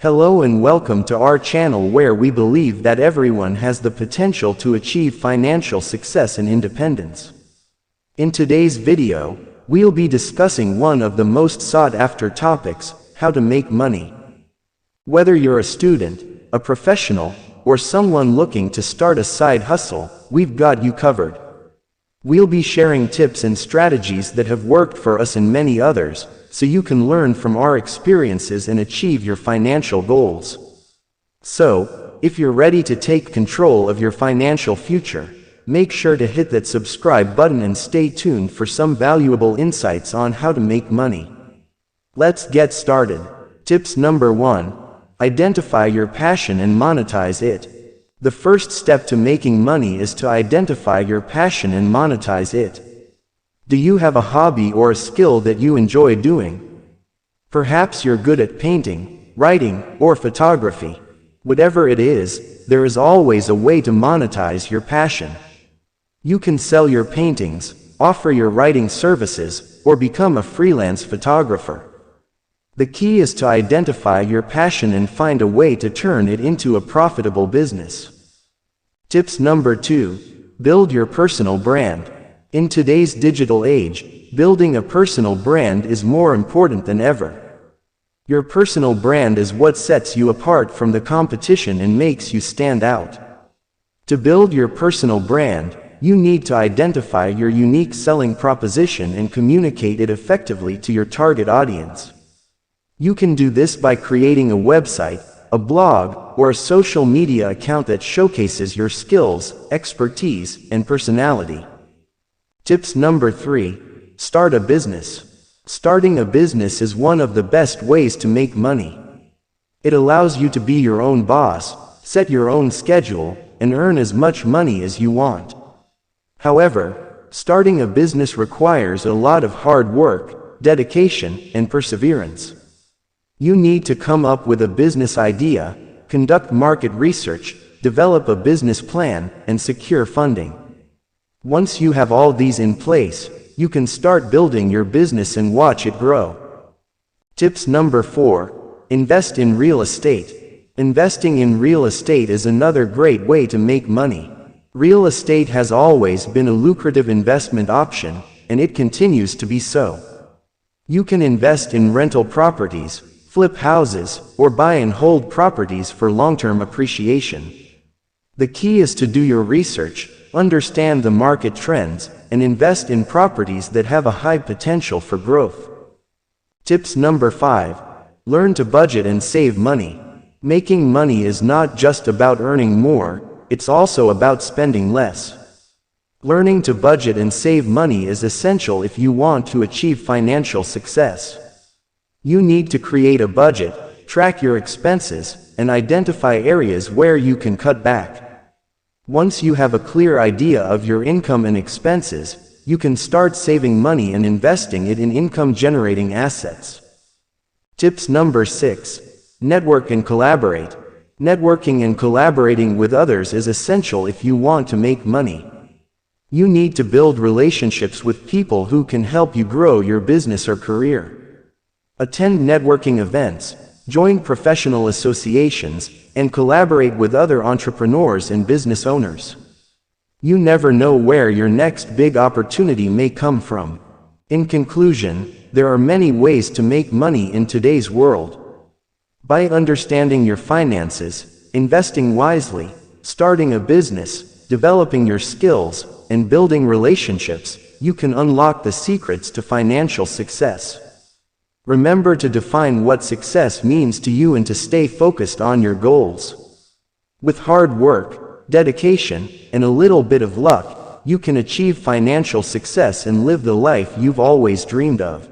Hello and welcome to our channel where we believe that everyone has the potential to achieve financial success and independence. In today's video, we'll be discussing one of the most sought-after topics, how to make money. Whether you're a student, a professional, or someone looking to start a side hustle, we've got you covered. We'll be sharing tips and strategies that have worked for us and many others, so you can learn from our experiences and achieve your financial goals. So, if you're ready to take control of your financial future, make sure to hit that subscribe button and stay tuned for some valuable insights on how to make money. Let's get started. Tips number 1. Identify your passion and monetize it. The first step to making money is to identify your passion and monetize it. Do you have a hobby or a skill that you enjoy doing? Perhaps you're good at painting, writing, or photography. Whatever it is, there is always a way to monetize your passion. You can sell your paintings, offer your writing services, or become a freelance photographer. The key is to identify your passion and find a way to turn it into a profitable business. Tips number 2. Build your personal brand. In today's digital age, building a personal brand is more important than ever. Your personal brand is what sets you apart from the competition and makes you stand out. To build your personal brand, you need to identify your unique selling proposition and communicate it effectively to your target audience. You can do this by creating a website, a blog, or a social media account that showcases your skills, expertise, and personality. Tips number 3. Start a business. Starting a business is one of the best ways to make money. It allows you to be your own boss, set your own schedule, and earn as much money as you want. However, starting a business requires a lot of hard work, dedication, and perseverance. You need to come up with a business idea, conduct market research, develop a business plan, and secure funding. Once you have all these in place, you can start building your business and watch it grow. Tips number 4. Invest in real estate. Investing in real estate is another great way to make money. Real estate has always been a lucrative investment option, and it continues to be so. You can invest in rental properties, flip houses, or buy and hold properties for long-term appreciation. The key is to do your research, understand the market trends, and invest in properties that have a high potential for growth. Tips number 5. Learn to budget and save money. Making money is not just about earning more, it's also about spending less. Learning to budget and save money is essential if you want to achieve financial success. You need to create a budget, track your expenses, and identify areas where you can cut back. Once you have a clear idea of your income and expenses, you can start saving money and investing it in income-generating assets. Tips number 6. Network and collaborate. Networking and collaborating with others is essential if you want to make money. You need to build relationships with people who can help you grow your business or career. Attend networking events, join professional associations, and collaborate with other entrepreneurs and business owners. You never know where your next big opportunity may come from. In conclusion, there are many ways to make money in today's world. By understanding your finances, investing wisely, starting a business, developing your skills, and building relationships, you can unlock the secrets to financial success. Remember to define what success means to you and to stay focused on your goals. With hard work, dedication, and a little bit of luck, you can achieve financial success and live the life you've always dreamed of.